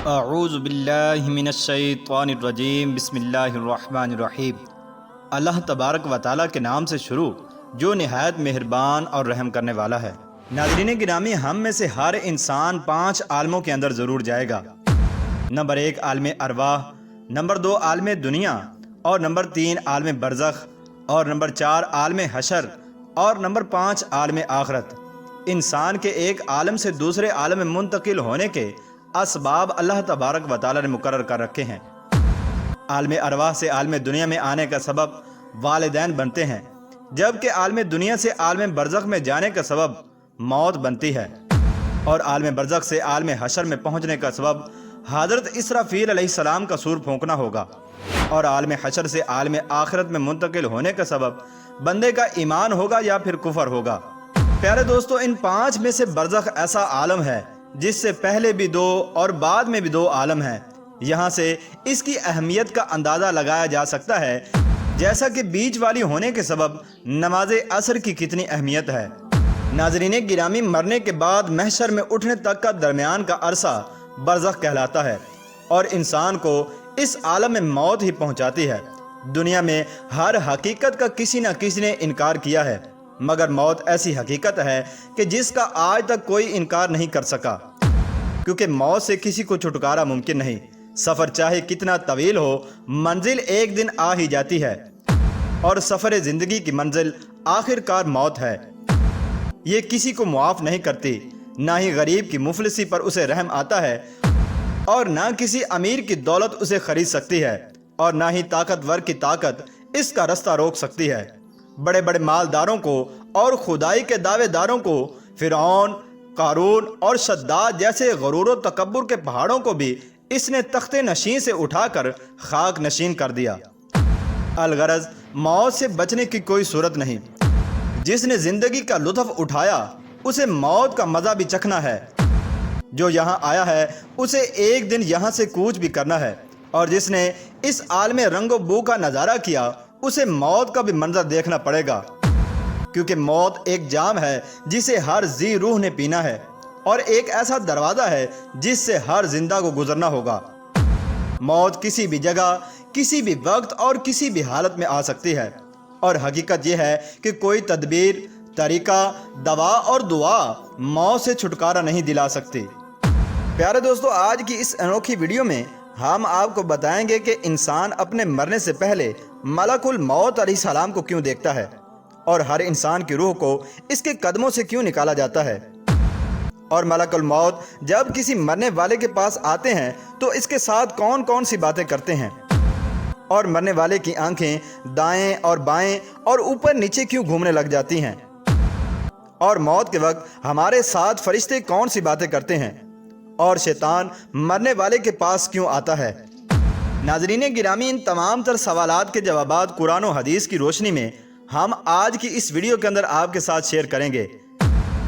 اعوذ باللہ من الشیطان الرجیم بسم اللہ الرحمن الرحیم۔ اللہ تبارک و تعالیٰ کے نام سے شروع جو نہایت مہربان اور رحم کرنے والا ہے۔ ناظرین گرامی، ہم میں سے ہر انسان 5 عالموں کے اندر ضرور جائے گا۔ نمبر 1 عالم ارواح، نمبر 2 عالم دنیا، اور نمبر 3 عالم برزخ، اور نمبر 4 عالم حشر، اور نمبر 5 عالم آخرت۔ انسان کے ایک عالم سے دوسرے عالم میں منتقل ہونے کے اسباب اللہ تبارک و تعالیٰ نے مقرر کر رکھے ہیں۔ عالم ارواح سے عالم دنیا میں آنے کا سبب والدین بنتے ہیں، جبکہ عالم دنیا سے عالم برزخ میں جانے کا سبب موت بنتی ہے، اور عالم برزخ سے عالم حشر میں پہنچنے کا سبب حضرت اسرافیل علیہ السلام کا سور پھونکنا ہوگا، اور عالم حشر سے عالم آخرت میں منتقل ہونے کا سبب بندے کا ایمان ہوگا یا پھر کفر ہوگا۔ پیارے دوستو، ان 5 میں سے برزخ ایسا عالم ہے جس سے پہلے بھی 2 اور بعد میں بھی 2 عالم ہیں۔ یہاں سے اس کی اہمیت کا اندازہ لگایا جا سکتا ہے، جیسا کہ بیچ والی ہونے کے سبب نماز عصر کی کتنی اہمیت ہے۔ ناظرین گرامی، مرنے کے بعد محشر میں اٹھنے تک کا درمیان کا عرصہ برزخ کہلاتا ہے، اور انسان کو اس عالم میں موت ہی پہنچاتی ہے۔ دنیا میں ہر حقیقت کا کسی نہ کسی نے انکار کیا ہے، مگر موت ایسی حقیقت ہے کہ جس کا آج تک کوئی انکار نہیں کر سکا، کیونکہ موت سے کسی کو چھٹکارا ممکن نہیں۔ سفر چاہے کتنا طویل ہو، منزل ایک دن آ ہی جاتی ہے، اور سفر زندگی کی منزل آخر کار موت ہے۔ یہ کسی کو معاف نہیں کرتی، نہ ہی غریب کی مفلسی پر اسے رحم آتا ہے، اور نہ کسی امیر کی دولت اسے خرید سکتی ہے، اور نہ ہی طاقتور کی طاقت اس کا رستہ روک سکتی ہے۔ بڑے بڑے مالداروں کو اور خدائی کے دعوے داروں کو، فرعون، قارون اور شداد جیسے غرور و تکبر کے پہاڑوں کو بھی اس نے تخت نشین سے اٹھا کر خاک نشین کر دیا۔ الغرض موت سے بچنے کی کوئی صورت نہیں۔ جس نے زندگی کا لطف اٹھایا اسے موت کا مزہ بھی چکھنا ہے۔ جو یہاں آیا ہے اسے ایک دن یہاں سے کوچ بھی کرنا ہے، اور جس نے اس عالم رنگ و بو کا نظارہ کیا اسے موت کا بھی منظر دیکھنا پڑے گا، کیونکہ موت ایک جام ہے جسے ہر ذی روح نے پینا ہے، اور ایک ایسا دروازہ ہے جس سے ہر زندہ کو گزرنا ہوگا۔ موت کسی بھی جگہ، کسی بھی وقت اور کسی بھی حالت میں آ سکتی ہے، اور حقیقت یہ ہے کہ کوئی تدبیر، طریقہ، دوا اور دعا موت سے چھٹکارا نہیں دلا سکتی۔ پیارے دوستو، آج کی اس انوکھی ویڈیو میں ہم آپ کو بتائیں گے کہ انسان اپنے مرنے سے پہلے ملک الموت علیہ السلام کو کیوں دیکھتا ہے، اور ہر انسان کی روح کو اس کے قدموں سے کیوں نکالا جاتا ہے، اور ملک الموت جب کسی مرنے والے کے پاس آتے ہیں تو اس کے ساتھ کون کون سی باتیں کرتے ہیں، اور مرنے والے کی آنکھیں دائیں اور بائیں اور اوپر نیچے کیوں گھومنے لگ جاتی ہیں، اور موت کے وقت ہمارے ساتھ فرشتے کون سی باتیں کرتے ہیں، اور شیطان مرنے والے کے پاس کیوں آتا ہے۔ ناظرین گرامی، ان تمام تر سوالات کے جوابات قرآن و حدیث کی روشنی میں ہم آج کی اس ویڈیو کے اندر آپ کے ساتھ شیئر کریں گے،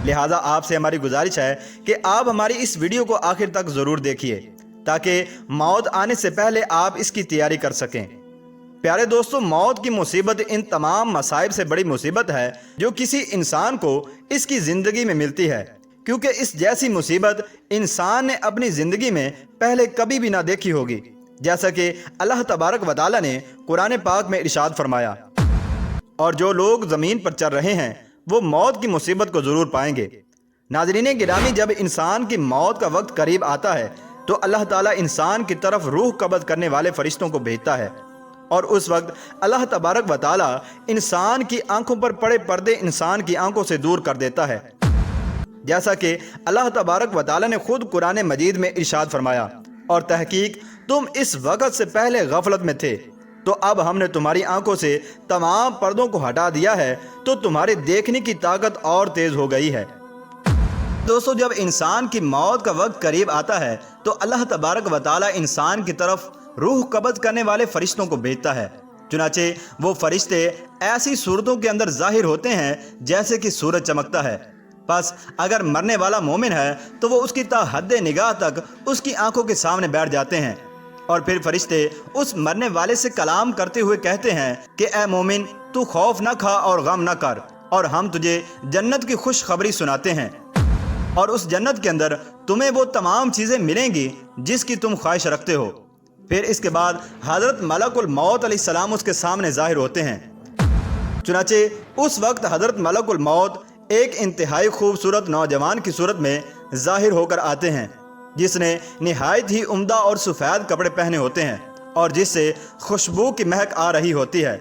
لہٰذا آپ سے ہماری گزارش ہے کہ آپ ہماری اس ویڈیو کو آخر تک ضرور دیکھیے، تاکہ موت آنے سے پہلے آپ اس کی تیاری کر سکیں۔ پیارے دوستو، موت کی مصیبت ان تمام مصائب سے بڑی مصیبت ہے جو کسی انسان کو اس کی زندگی میں ملتی ہے، کیونکہ اس جیسی مصیبت انسان نے اپنی زندگی میں پہلے کبھی بھی نہ دیکھی ہوگی، جیسا کہ اللہ تبارک و تعالیٰ نے قرآن پاک میں ارشاد فرمایا، اور جو لوگ زمین پر چل رہے ہیں وہ موت کی مصیبت کو ضرور پائیں گے۔ ناظرین گرامی، جب انسان کی موت کا وقت قریب آتا ہے تو اللہ تعالیٰ انسان کی طرف روح قبض کرنے والے فرشتوں کو بھیجتا ہے، اور اس وقت اللہ تبارک و تعالیٰ انسان کی آنکھوں پر پڑے پردے انسان کی آنکھوں سے دور کر دیتا ہے، جیسا کہ اللہ تبارک و تعالیٰ نے خود قرآن مجید میں ارشاد فرمایا، اور تحقیق تم اس وقت سے پہلے غفلت میں تھے، تو اب ہم نے تمہاری آنکھوں سے تمام پردوں کو ہٹا دیا ہے، تو تمہاری دیکھنے کی طاقت اور تیز ہو گئی ہے۔ دوستو، جب انسان کی موت کا وقت قریب آتا ہے تو اللہ تبارک و تعالیٰ انسان کی طرف روح قبض کرنے والے فرشتوں کو بھیجتا ہے۔ چنانچہ وہ فرشتے ایسی صورتوں کے اندر ظاہر ہوتے ہیں جیسے کہ سورج چمکتا ہے۔ پس اگر مرنے والا مومن ہے تو وہ اس کی تا حد نگاہ تک اس کی آنکھوں کے سامنے بیٹھ جاتے ہیں، اور پھر فرشتے اس مرنے والے سے کلام کرتے ہوئے کہتے ہیں کہ اے مومن، تو خوف نہ کھا اور غم نہ کر، اور ہم تجھے جنت کی خوشخبری سناتے ہیں، اور اس جنت کے اندر تمہیں وہ تمام چیزیں ملیں گی جس کی تم خواہش رکھتے ہو۔ پھر اس کے بعد حضرت ملک الموت علیہ السلام اس کے سامنے ظاہر ہوتے ہیں۔ چنانچہ اس وقت حضرت ملک الموت ایک انتہائی خوبصورت نوجوان کی صورت میں ظاہر ہو کر آتے ہیں، جس نے نہایت ہی عمدہ اور سفید کپڑے پہنے ہوتے ہیں اور جس سے خوشبو کی مہک آ رہی ہوتی ہے۔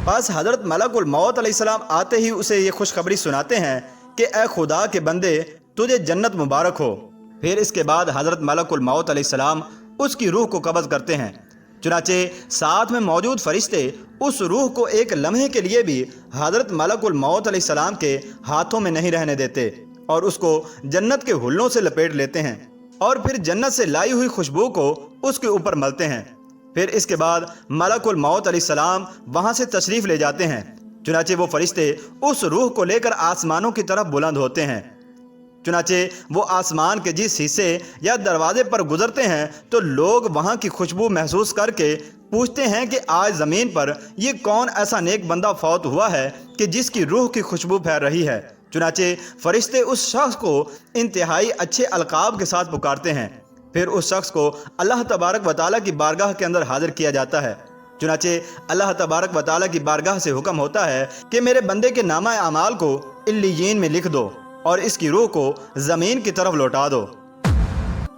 پس حضرت ملک الموت علیہ السلام آتے ہی اسے یہ خوشخبری سناتے ہیں کہ اے خدا کے بندے، تجھے جنت مبارک ہو۔ پھر اس کے بعد حضرت ملک الموت علیہ السلام اس کی روح کو قبض کرتے ہیں۔ چنانچہ ساتھ میں موجود فرشتے اس روح کو ایک لمحے کے لیے بھی حضرت ملک الموت علیہ السلام کے ہاتھوں میں نہیں رہنے دیتے اور اس کو جنت کے حلوں سے لپیٹ لیتے ہیں اور پھر جنت سے لائی ہوئی خوشبو کو اس کے اوپر ملتے ہیں۔ پھر اس کے بعد ملک الموت علیہ السلام وہاں سے تشریف لے جاتے ہیں۔ چنانچہ وہ فرشتے اس روح کو لے کر آسمانوں کی طرف بلند ہوتے ہیں۔ چنانچہ وہ آسمان کے جس حصے یا دروازے پر گزرتے ہیں تو لوگ وہاں کی خوشبو محسوس کر کے پوچھتے ہیں کہ آج زمین پر یہ کون ایسا نیک بندہ فوت ہوا ہے کہ جس کی روح کی خوشبو پھیل رہی ہے۔ چنانچہ فرشتے اس شخص کو انتہائی اچھے القاب کے ساتھ پکارتے ہیں۔ پھر اس شخص کو اللہ تبارک و تعالیٰ کی بارگاہ کے اندر حاضر کیا جاتا ہے۔ چنانچہ اللہ تبارک و تعالیٰ کی بارگاہ سے حکم ہوتا ہے کہ میرے بندے کے نامہ اعمال کو علیین میں لکھ دو اور اس کی روح کو زمین کی طرف لوٹا دو۔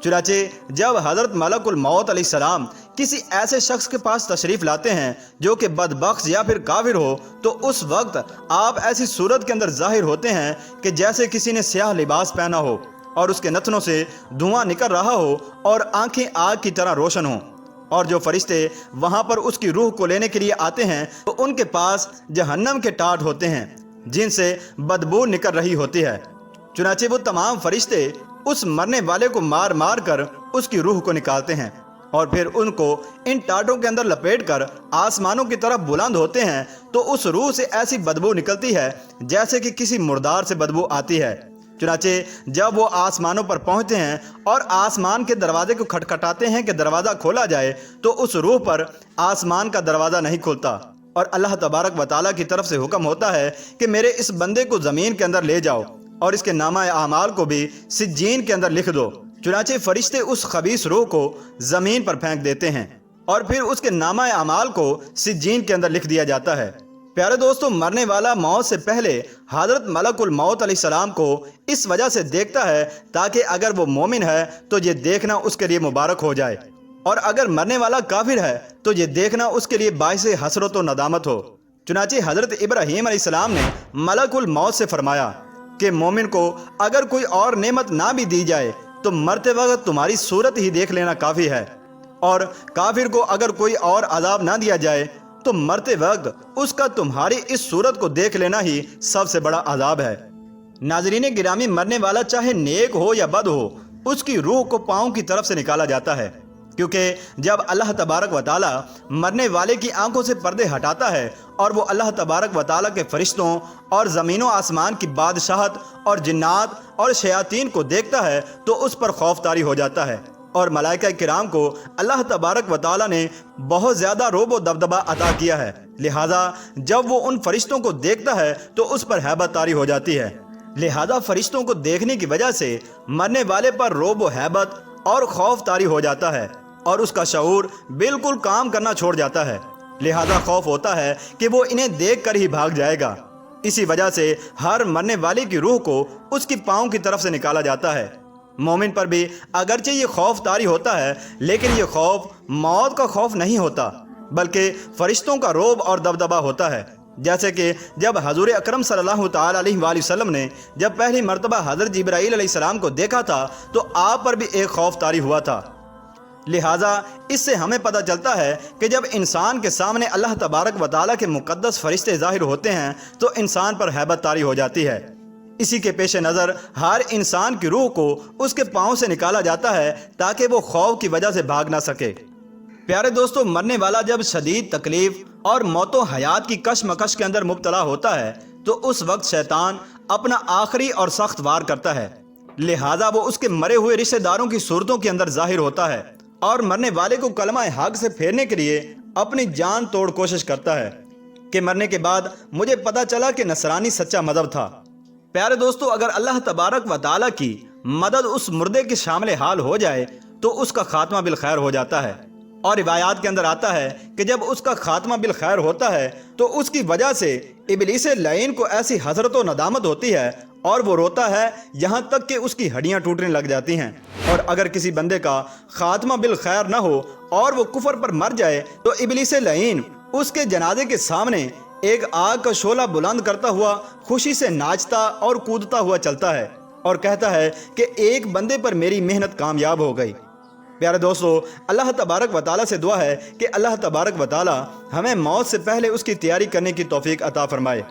چنانچہ جب حضرت ملک الموت علیہ السلام کسی ایسے شخص کے پاس تشریف لاتے ہیں جو کہ بدبخت یا پھر کافر ہو تو اس وقت آپ ایسی صورت کے اندر ظاہر ہوتے ہیں کہ جیسے کسی نے سیاہ لباس پہنا ہو اور اس کے نتنوں سے دھواں نکل رہا ہو اور آنکھیں آگ کی طرح روشن ہوں، اور جو فرشتے وہاں پر اس کی روح کو لینے کے لیے آتے ہیں تو ان کے پاس جہنم کے ٹاٹ ہوتے ہیں جن سے بدبو نکل رہی ہوتی ہے۔ چنانچہ وہ تمام فرشتے اس مرنے والے کو مار مار کر اس کی روح کو نکالتے ہیں اور پھر ان کو ان ٹاٹوں کے اندر لپیٹ کر آسمانوں کی طرف بلند ہوتے ہیں تو اس روح سے ایسی بدبو نکلتی ہے جیسے کہ کسی مردار سے بدبو آتی ہے۔ چنانچہ جب وہ آسمانوں پر پہنچتے ہیں اور آسمان کے دروازے کو کھٹکھٹاتے ہیں کہ دروازہ کھولا جائے تو اس روح پر آسمان کا دروازہ نہیں کھلتا اور اللہ تبارک و تعالیٰ کی طرف سے حکم ہوتا ہے کہ میرے اس بندے کو زمین کے اندر لے جاؤ اور اس کے نامہ اعمال کو بھی سجین کے اندر لکھ دو۔ چنانچہ فرشتے اس خبیث روح کو زمین پر پھینک دیتے ہیں اور پھر اس کے نامہ اعمال کو سجین کے اندر لکھ دیا جاتا ہے۔ پیارے دوستو، مرنے والا موت سے پہلے حضرت ملک الموت علیہ السلام کو اس وجہ سے دیکھتا ہے تاکہ اگر وہ مومن ہے تو یہ دیکھنا اس کے لیے مبارک ہو جائے، اور اگر مرنے والا کافر ہے تو یہ دیکھنا اس کے لیے باعث حسرت و ندامت ہو۔ چنانچہ حضرت ابراہیم علیہ السلام نے ملک الموت سے فرمایا کہ مومن کو اگر کوئی اور نعمت نہ بھی دی جائے تو مرتے وقت تمہاری صورت ہی دیکھ لینا کافی ہے، اور کافر کو اگر کوئی اور عذاب نہ دیا جائے تو مرتے وقت اس کا تمہاری اس صورت کو دیکھ لینا ہی سب سے بڑا عذاب ہے۔ ناظرین گرامی، مرنے والا چاہے نیک ہو یا بد ہو، اس کی روح کو پاؤں کی طرف سے نکالا جاتا ہے، کیونکہ جب اللہ تبارک و تعالیٰ مرنے والے کی آنکھوں سے پردے ہٹاتا ہے اور وہ اللہ تبارک و تعالیٰ کے فرشتوں اور زمین و آسمان کی بادشاہت اور جنات اور شیاطین کو دیکھتا ہے تو اس پر خوف طاری ہو جاتا ہے، اور ملائکہ کرام کو اللہ تبارک و تعالیٰ نے بہت زیادہ رعب و دبدبہ عطا کیا ہے، لہٰذا جب وہ ان فرشتوں کو دیکھتا ہے تو اس پر ہیبت طاری ہو جاتی ہے۔ لہٰذا فرشتوں کو دیکھنے کی وجہ سے مرنے والے پر رعب و ہیبت اور خوف طاری ہو جاتا ہے اور اس کا شعور بالکل کام کرنا چھوڑ جاتا ہے، لہذا خوف ہوتا ہے کہ وہ انہیں دیکھ کر ہی بھاگ جائے گا۔ اسی وجہ سے ہر مرنے والے کی روح کو اس کی پاؤں کی طرف سے نکالا جاتا ہے۔ مومن پر بھی اگرچہ یہ خوف طاری ہوتا ہے لیکن یہ خوف موت کا خوف نہیں ہوتا بلکہ فرشتوں کا رعب اور دبدبہ ہوتا ہے، جیسے کہ جب حضور اکرم صلی اللہ تعالیٰ علیہ وآلہ وسلم نے جب پہلی مرتبہ حضرت جبرائیل علیہ السلام کو دیکھا تھا تو آپ پر بھی ایک خوف طاری ہوا تھا۔ لہٰذا اس سے ہمیں پتہ چلتا ہے کہ جب انسان کے سامنے اللہ تبارک و تعالیٰ کے مقدس فرشتے ظاہر ہوتے ہیں تو انسان پر ہیبت طاری ہو جاتی ہے۔ اسی کے پیش نظر ہر انسان کی روح کو اس کے پاؤں سے نکالا جاتا ہے تاکہ وہ خوف کی وجہ سے بھاگ نہ سکے۔ پیارے دوستو، مرنے والا جب شدید تکلیف اور موت و حیات کی کشمکش کے اندر مبتلا ہوتا ہے تو اس وقت شیطان اپنا آخری اور سخت وار کرتا ہے، لہٰذا وہ اس کے مرے ہوئے رشتہ داروں کی صورتوں کے اندر ظاہر ہوتا ہے اور مرنے والے کو کلمہ حق سے پھیرنے کے لیے اپنی جان توڑ کوشش کرتا ہے کہ مرنے کے بعد مجھے پتہ چلا کہ نصرانی سچا مذہب تھا۔ پیارے دوستو، اگر اللہ تبارک و تعالیٰ کی مدد اس مردے کے شامل حال ہو جائے تو اس کا خاتمہ بالخیر ہو جاتا ہے۔ اور روایات کے اندر آتا ہے کہ جب اس کا خاتمہ بالخیر ہوتا ہے تو اس کی وجہ سے ابلیس لعین کو ایسی حسرت و ندامت ہوتی ہے اور وہ روتا ہے یہاں تک کہ اس کی ہڈیاں ٹوٹنے لگ جاتی ہیں۔ اور اگر کسی بندے کا خاتمہ بالخیر نہ ہو اور وہ کفر پر مر جائے تو ابلیس لعین اس کے جنازے کے سامنے ایک آگ کا شعلہ بلند کرتا ہوا خوشی سے ناچتا اور کودتا ہوا چلتا ہے اور کہتا ہے کہ ایک بندے پر میری محنت کامیاب ہو گئی۔ پیارے دوستو، اللہ تبارک و تعالیٰ سے دعا ہے کہ اللہ تبارک و تعالیٰ ہمیں موت سے پہلے اس کی تیاری کرنے کی توفیق عطا فرمائے۔